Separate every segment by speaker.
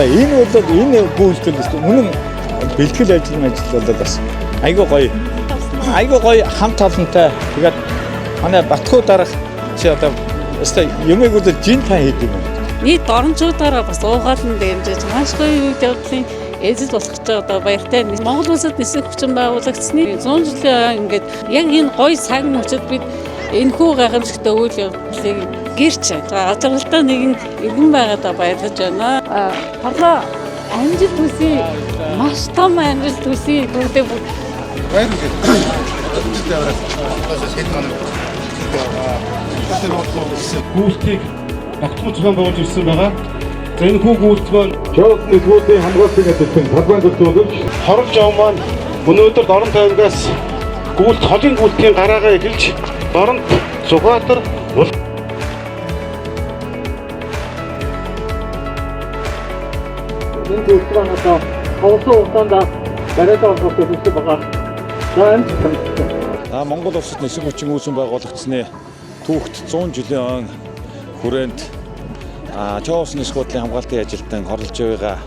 Speaker 1: За энэ бол энэ гүйцэтгэл үнэн бэлтгэл ажил бол бас айгүй гоё. Айгүй гоё хамт олонтой. Тэгээд манай Батхуу дарах чи одоо өстой юмэг үзэл жин та хийдэг юм.
Speaker 2: Нийт орончуудаараа бас уугаална дэмжиж маш гоё үйл явдлын эзэл болох гэж байгаа одоо баяртай. Монгол улсад нисэх хүчин байгуулагдсны 100 жилийн ингээд яг энэ гоё цаг мөчид бид энэхүү гайхамшигтай үйл явдлыг гэрч ажиглалтаа нэгэн иргэн байгаадаа баярлаж байна. Хорлоо амжилт хүсье. Маш том амжилт хүсье. Бүгдээ
Speaker 3: баярлалаа.
Speaker 4: Гүүлтийг багтмал зохион байгуулж ирсэн байгаа. За энэ хүү гүүлт маань Чоос нэгдүгээр хамгаалалтын эзэлтэн талбайн зөвлөж хоролж ав маань өнөөдөр Дорн тайвангаас гүүлт холын гүүлтийн гараагаа эхэлж Дорнт Сүхбаатар энэ гүүлт маань одоо хавсан хугацаанд бариад авах гэсэн байгаа.
Speaker 1: За Монгол улсад нисэх хүчин үүсгэн байгуулагдсны түүхт 100 жилийн хүрээнд Чоос нисэх бодлын хамгаалтын ажилтан хорлож байгаа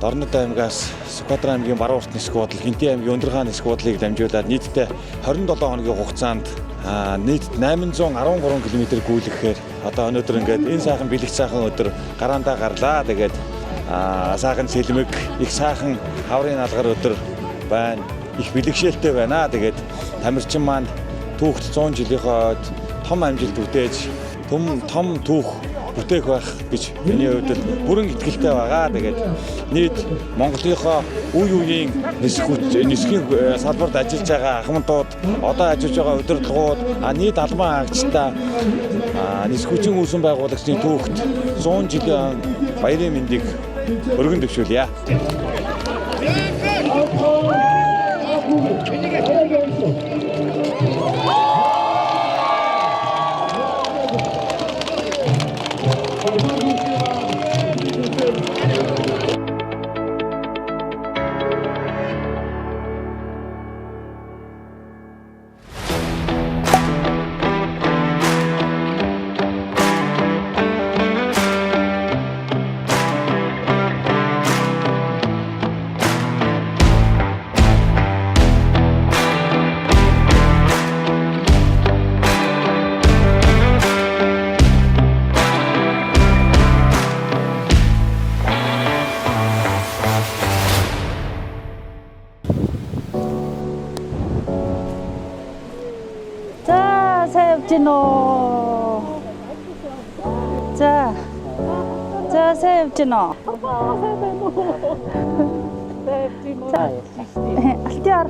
Speaker 1: Дорнод аймгаас Сүхбаатар аймгийн Баруурт нисэх бодол, Хинтээ аймгийн Өндрхаа нисэх бодлыг дамжуулаад нийтдээ 27 хоногийн хугацаанд нийт 813 км гүйлгэхээр одоо өнөөдөр ингээд энэ сайхан бэлэг сайхан өдөр гараандаа гарлаа. Тэгээд сайхан сэлмэг, их сайхан хаврын алгар өдөр байна. Их бэлэгшээлтэй байна. Тэгээд Тамирчин маань түүхт 100 жилийнхоо том амжилт бүтээж том түүх бүтээх байх гэж миний хувьд бүрэн итгэлтэй байгаа. Тэгээд нийт Монголынхоо үе үеийн нисхийн салбарт ажиллаж байгаа ахмадууд, одоо ажиллаж байгаа удирдлагууд, нийт албан хаагчтай нисэх хүчин үүсгэн байгуулагчдын түүхт 100 жилийн баярын мэндийг өргөн дэвшүүлье.
Speaker 5: За сэвчно. Алтиар.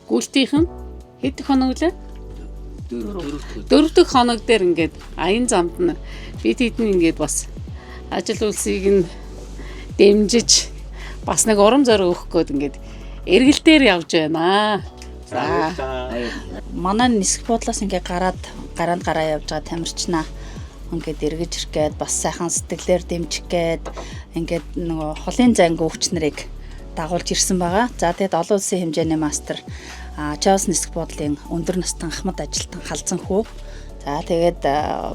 Speaker 2: Гүйлтийнхэн хэд хоног лээ? 4 дахь хоног дээр ингээд аян замд нь бид хэдэн ингээд бас ажил үйлсийг нь дэмжиж бас нэг урам зориг өгөх гээд ингээд эргэлдээр явж байна. За
Speaker 5: Манай нисэх бодлоос ингээд гараанд явж байгаа Тамирчнаа ингээд эргэж ирэх гээд бас сайхан сэтгэлээр дэмжих гээд ингээд нөгөө холын занг өвч нарыг дагуулж ирсэн байгаа. За тэгэд олон улсын хэмжээний мастер Чоос нисэх бодлын өндөр настан ахмад ажилтан халзан хүү. За тэгээд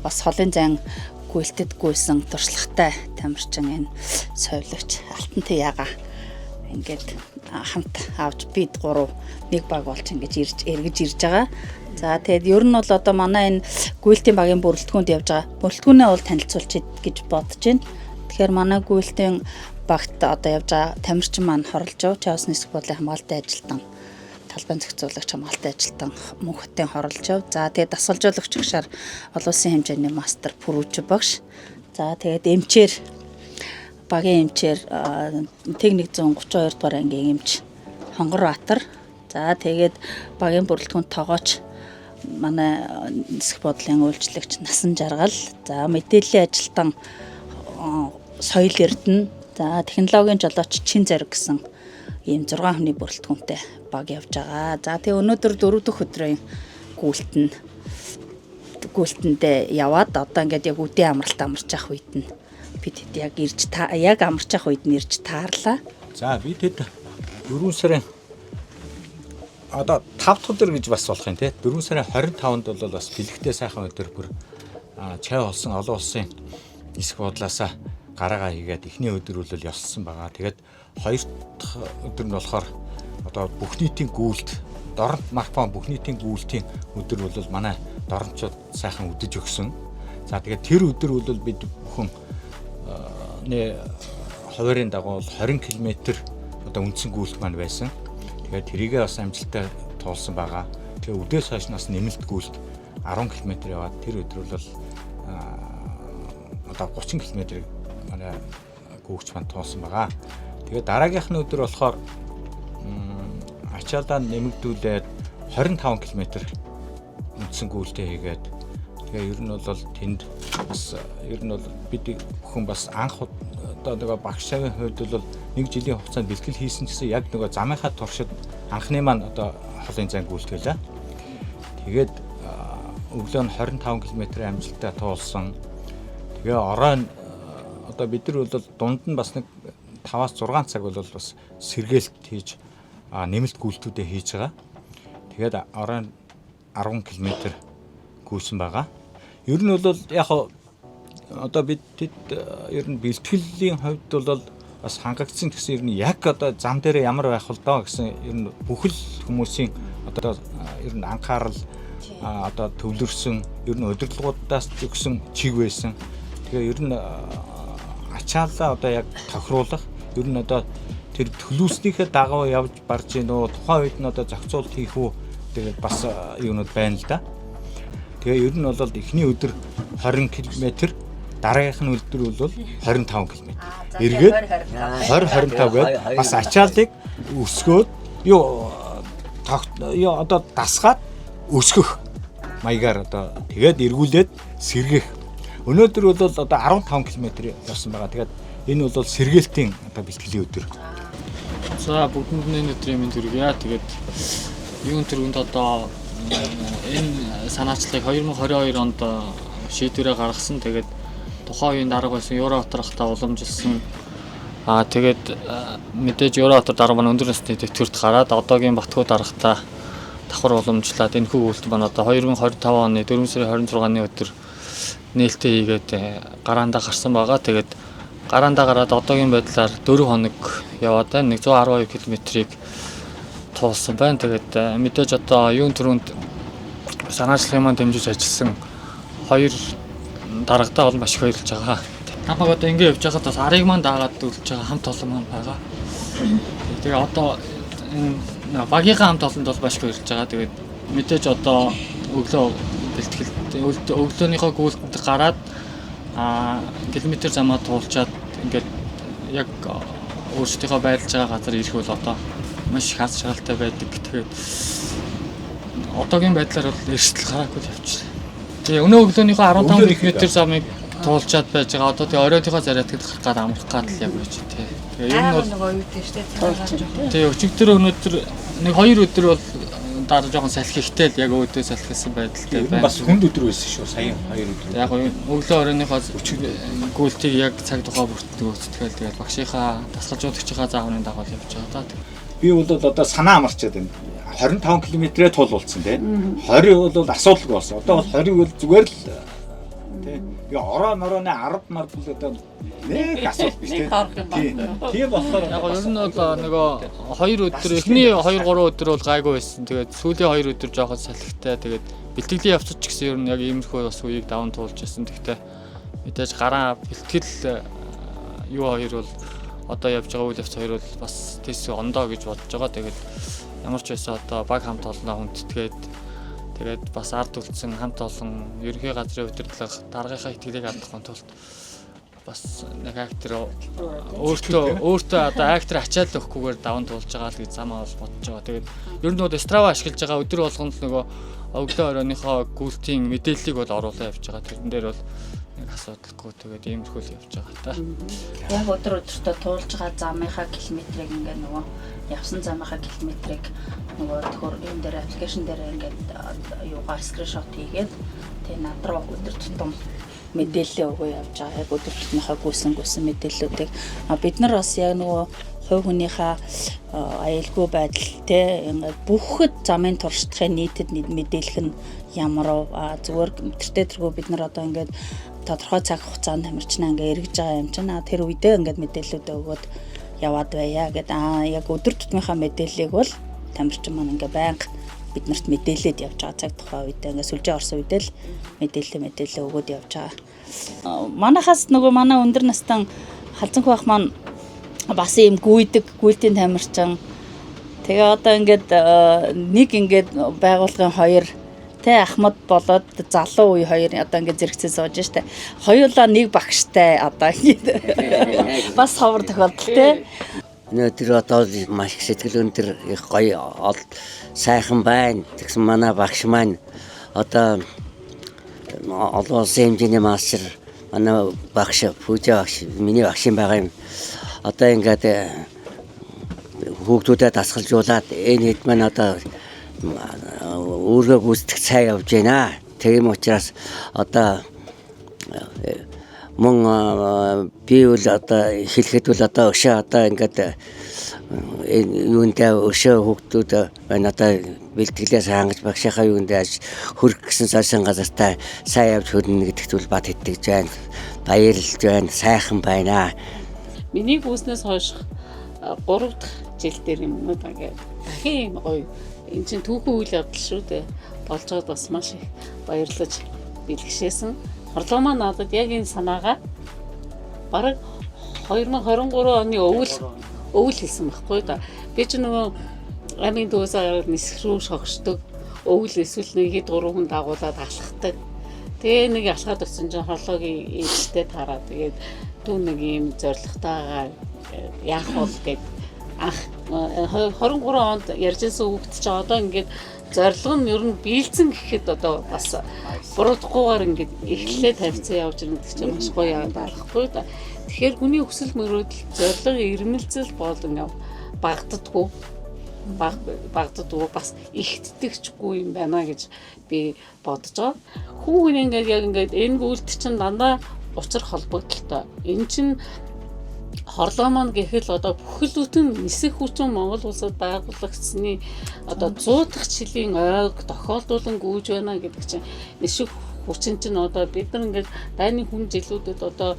Speaker 5: бас холын зан гүйлтэд гүйсэн туршлагатай Тамирчин энэ совилогч Алтан Яга ингээд хамт авч бид гурав нэг баг болж ингэж эргэж ирж байгаа. За тэгээд ер нь бол одоо манай энэ гүйлтийн багийн бүрэлдэхүүнд явж байгаа. Бүрэлдэхүүнээ бол танилцуулчих гэж бодож байна. Тэгэхээр манай гүйлтийн багт одоо явж байгаа Тамирчин маань хорлож байгаа Чоос нисэх бодлын хамгаалтын ажилтан талбайн зохицуулагч хамгаалтын ажилтан мөнхөттэй хорлож байгаа. За тэгээд дасгалжуулагч гшаар олон улсын хэмжээний мастер Пүрүүч багш. За тэгээд багийн эмчээр техник 132 дугаар ангийн эмч Хонгор Баатар. За тэгээд багийн бүрэлдэхүүн тогооч манай нисэх бодлын үйлчлэгч Насан Жаргал. За мэдээллийн ажилтан Соёл Эрдэнэ. За технологийн жолооч Чин Зориг гэсэн ийм 6 хүний бүрэлдэхүүнтэй баг явж байгаа. За тэгээ өнөөдөр 4 дахь өдрийн гүйлтэндээ яваад одоо ингээд яг үдийн амралт амарч явах үед нь бид яг амарч явах үед нь ирж таарлаа.
Speaker 6: За бид 4 сарын одоо 5 дахь өдөр гэж бас болох юм тий. 4 сарын 25-нд бол бас бэлэгтэй сайхан өдөр бүр чай болсон олон улсын нисэх бодлоосаа гараагаа хийгээд эхний өдөр бол ёссон байгаа. Тэгээд хоёр дахь өдөр нь болохоор одоо бүх нийтийн гүйлт дорнт марафон бүх нийтийн гүйлтийн өдөр бол манай дорнчууд сайхан үдэж өгсөн. За тэгээд тэр өдөр бол бид бүхэн хуваарийн дагуу 20 км одоо үндсэн гүйлт маань байсан. Тэгээд тэрийгээ бас амжилттай туулсан байгаа. Тэгээ өдөөс хойш нас нэмэлт гүйлт 10 км яваад тэр өдөр бол одоо 30 км манай гүйлч маань туулсан байгаа. Тэгээ дараагийнх нь өдөр болохоор ачаалаа нэмэгдүүлээд 25 км үндсэн гүйлтээ хийгээд тэгээ ер нь бол тэнд бас ер нь бол бид бүхэн бас анх одоо нөгөө багшагийн хувьд бол 1 жилийн хугацаанд бэлтгэл хийсэн гэсэн яг нөгөө замынхаа туршид анхны маань одоо холын зан гүйлтгэлээ. Тэгээд өглөө нь 25 км амжилттай туулсан. Тэгээ оройн одоо бид нар бол дунд нь бас нэг 5-6 цаг бол бас сэргээлт хийж нэмэлт гүйлтүүдээ хийж байгаа. Тэгээд оройн 10 км гүйсэн байгаа. Ер нь бол яг одоо бид ер нь бэлтгэлийн хувьд бол бас хангагдсан гэсэн ер нь яг одоо зам дээр ямар байх вэ доо гэсэн ер нь бүхэл хүмүүсийн одоо ер нь анхаарал одоо төвлөрсөн ер нь удирдлагуудаас өгсөн чиг байсан. Тэгээ ер нь ачаалаа одоо яг тохируулах ер нь одоо тэр төлөвснийхээ дагуу явж барж гин үү тухайн үед нь одоо зохицуулт хийх үү тэгээд бас юунууд байна л да. Тэгээ ер нь бол эхний өдөр 20 км дараагийнх нь өдөр бол 25 км. Эргээд 20-25 гээд бас ачааллыг өсгөөд одоо дасгаад өсгөх маягаар одоо тэгээд эргүүлээд сэргэх. Өнөөдөр бол одоо 15 км явсан байгаа. Тэгээд энэ бол сэргээлтийн одоо бэлтгэлийн өдөр.
Speaker 7: За бүгдэнд өдрийн мэнд хүргье. Тэгээд юун төрөнд одоо энэ санаачлагыг 2022 онд шийдвэрээ гаргасан. Тэгээд тухайн үеийн дарга байсан Евробатар хата уламжилсан. Тэгээд мэдээж Евробатар дарга маань өндөр насны төвчөрт гараад одоогийн Батхуу даргатаа давхар уламжлаад энэ хүү үйлдэл маань одоо 2025 оны 4 сарын 26-ны өдөр нээлттэй хийгээд гараандаа гарсан байгаа. Тэгээд гараандаа гараад одоогийн байдлаар 4 хоног яваад байна. 112 км-ийг туулсан байна. Тэгээд мэдээж одоо юун төрөнд санаачлагын маань дэмжиж ажилласан хоёр даргатаа бол маш их баярлж байгаа. Намайг одоо ингэ явж байхад бас арыг маань даагаад дүүлж байгаа хамт олон маань байгаа. Тэгээ одоо энэ багийнхаа хамт олонд бол маш их баярлж байгаа. Тэгээд мэдээж одоо өглөө бэлтгэл өглөөнийхөө гүйлтэнд гараад километр замаа туулчаад ингээд яг өөрсдийнхөө байрлаж байгаа газар ирэх бол одоо маш их аз жаргалтай байдаг. Тэгээд одоогийн байдлаар бол эрсдэл гараагүй явчихлаа. Тэгээ өнөө өглөөнийхөө 15 км замыг туулчаад байж байгаа. Одоо тэгээ оройдынхоо зарядлагд гарах гад амрах гад л яг байж тээ. Тэгээ энэ бол
Speaker 5: нөгөө юу дээ штэ.
Speaker 7: Тэгээ өчигдөр өнөөдөр нэг 2 өдөр бол дараа жоохон салхи ихтэй л яг өөдөө салхисан байдалтай байна.
Speaker 6: Бас хүнд өдөр байсан шүү. Сая 2 өдөр.
Speaker 7: Яг өглөө оройныхоо гүйлтийг яг цаг тухай бүртгэл гүйцэтгээл тэгээд багшийнхаа дасгалжуулагчийнхаа зааврын дагуу явж байгаа даа.
Speaker 6: Би бол одоо санаа амарчаад байна. 25 км-ээр тулуулсан тийм. 20 бол асуудалгүй болсон. Одоо бол 20 бол зүгээр л тийм. Тэгээ орооны 10 мард бол одоо нэг асуудал биш тийм. Тийм болохоор
Speaker 7: яг ер нь бол нөгөө 2 өдөр эхний 2-3 өдөр бол гайгүй байсан. Тэгээд сүүлийн 2 өдөр жоохон салхитай. Тэгээд бэлтгэлийн явцад ч гэсэн ер нь яг иймэрхүү бас үеийг даван туулж байсан. Тэгтээ мэдээж гараа бэлтгэл юу хоёр бол одоо явж байгаа үйл явц хоёр бол бас тэс ондоо гэж бодож байгаа. Тэгээд ямар ч байсан одоо баг хамт олноо хүндэтгээд тэгээд бас ард үлдсэн хамт олон ерөнхий газрын удирдлага даргынхаа итгэлийг алдахгүй тулд бас нэг актер өөртөө одоо актер ачаал өгөхгүйгээр даван туулж байгаа л гэж замаа бол бодож байгаа. Тэгээд ер нь бол Strava ашиглаж байгаа өдөр болгоно л нөгөө өглөө оройныхоо гүйлтийн мэдээллийг бол оруулаад явж байгаа. Тэрэн дээр бол нэг асуудалгүй тэгээд иймэрхүү л явж байгаа та.
Speaker 5: Яг өдөр өдөртөө туулж байгаа замынхаа километрийг ингээ нөгөө явсан замынхаа километрийг нөгөө төхөр юм дээр аппликейшн дээр ингээд юугаар скриншот хийгээд тэгээ над руу өдөр тутам мэдээлэл өгөө явж байгаа. Яг өдөр тутмынхаа гүйсэн мэдээллүүдийг бид нар бас яг нөгөө хувь хүнийхээ аюулгүй байдал те ингээд бүхэд замын туршлагын нийтэд мэдээлэх нь ямар зүгээр тэртээ тэргүй бид нар одоо ингээд тодорхой цаг хугацаанд тамирчнаа ингээ эргэж байгаа юм чинь тэр үедээ ингээд мэдээлэлүүд өгөөд яваад байя гэд яг өдөр тутмынхаа мэдээллийг бол тамирчин маань ингээ байнга биднэрт мэдээлээд явж байгаа цаг тухайн үедээ ингээ сүлжээ орсон үедээ л мэдээлэл өгөөд явж байгаа. Манайхаас нөгөө манай өндөр настан халзанх байх маань бас ийм гүйдийн тамирчин. Тэгээ одоо ингээд нэг ингээд байгууллагын хоёр Ахмад болоод залуу үе хоёр одоо ингээд зэрэгцээ сууж штэ. Хоёулаа нэг багштай одоо ингээд бас ховор тохиолдол те.
Speaker 8: Өнөөдөр одоо маш их сэтгэл өндөр их гоё сайхан байна. Тэгсэн манай багш маань одоо олон улсын хэмжээний мастер манай багш Пүүжа багш миний багш юм байгаа юм. Одоо ингээд хүүхдүүдэд дасгалжуулаад энэ хэд маань одоо өөргөө гүйцэтгэх цай явж байна. Тийм учраас одоо мөн би бол одоо хэлэхэд бол одоо өшөө одоо ингээд юундаа өшөө хүүхдүүд байна одоо бэлтгэлээс хангаж багшийнхаа юундаа хөрөх гэсэн цаасан газартаа сайн явж хөрнө гэдэгт бол бат итгэж байна. Баярлж байна. Сайхан байна.
Speaker 2: Миний гүйснээс хойш 3 дахь жил дээр юм уу гэдэг. Дахин гоё. Энд чинь түүхэн үйл явдал шүү дээ. Болж байгаад бас маш их баярлаж бэлгшээсэн. Хорлоо маань надад яг энэ санаагаа бараг 2023 оны өвөл хэлсэн байхгүй да. Би ч нөгөө амийн дүүсээр нисэх рүү шогшдог. Өвөл эсвэл нэг 3 хүн дагуулад алхахдаг. Тэгээ нэг алхаад очсон чинь хорлоогийн ээжтэй тараа. Тэгээд түүн нэг юм зоригтойгоо яах бол гэд анх 23 онд ярьжсэн үгт чи одоо ингээд зорилго нь ер нь биелсэн гэхэд одоо бас буруудахгүйгээр ингээд эхлэлээ тавьцсан явж байгаа гэдэг чинь маш гоё яваад байхгүй да. Тэгэхээр хүний хүсэл мөрөөдөл зорилго ирмэлцэл бол ингээд багддаггүй бас ихтдэгчгүй юм байна гэж би бодож байгаа. Хүүхэн ингээд яг ингээд энэ бүлт чинь дандаа учир холбогдолтой. Энэ чинь хорлоо маань гэхэл одоо бүхэлдээ нисэх хүчин Монгол улсад байгуулагдсны одоо 100 дахь жилийн ойг тохиолдуулан гүйж байна гэдэг чинь нисэх хүчин чинь одоо бид нар ингээд дайны хүн жилүүдэд одоо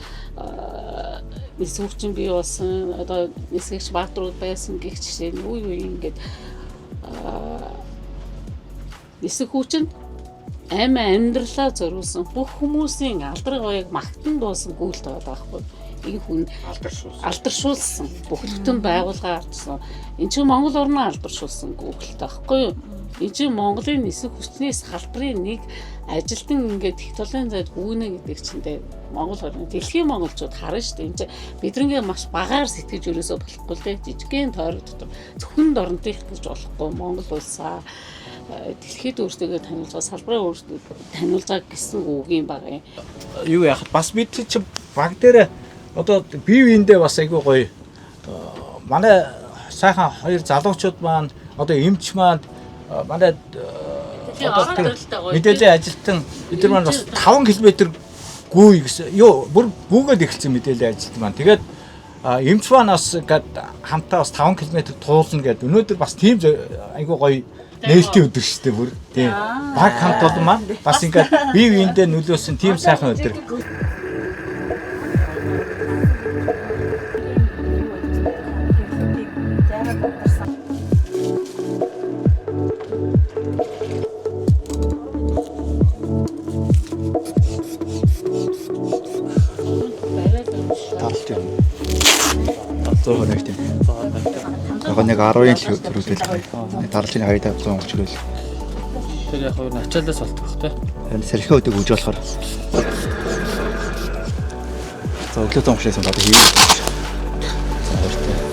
Speaker 2: нисэх хүчин бий болсон одоо нисгэгч баатрууд байсан гэх жишээ нь үе ингээд нисэх хүчин амьдралаа зориулсан бүх хүмүүсийн алдраг баяг магтан дуусан гүйлт байгаа байхгүй. Энэ хүн алдаршуулсан бүхэлдэн байгууллага авсан. Энд чинь Монгол орноо алдаршуулсан гүйлт байхгүй юу? Энд чинь Монголын нисэх хүчнээс халбарын нэг ажилтан ингээд их толын зайд гүнэ гэдэг чинь Монгол орны дэлхийн монголчууд харна шүү дээ. Энд чинь бидрэнгээ маш багаар сэтгэж өрөөсөө болохгүй л дээ. Жижигхэн тойрог дотор зөвхөн дорнотыг гэж болохгүй Монгол улсаа дэлхийд өөрсдөө танилцуулж салбарын өөрсдөө танилцуулж байгаа гэсэн үг юм байна.
Speaker 6: Юу яах бас бид чи баг дээр одоо бие биендээ бас айгүй гоё манай сайхан хоёр залуучууд маань одоо эмч маань манай мэдээллийн ажилтан бид нар маань бас 5 км гүй гэсэн юу бүр гүүгээд эхэлсэн мэдээллийн ажилтан маань тэгээд эмч маань бас ингээд хамтаа бас 5 км туулна гэдэг өнөөдөр бас тийм айгүй гоё нээлтийн өдөр шүү дээ бүр тийм баг хамт бол маань бас ингээд бие биендээ нөлөөсөн тийм сайхан өдөр.
Speaker 3: Яг нэг 10-ын төрүүлэл даралжны хайдаа 100 өчрөл.
Speaker 7: Тэр яг нь ачаалаас болтгох тий.
Speaker 3: Энэ сэрхээ өдөг үж болохоор. За өглөө зам шээс бодож хийе. За баяртай.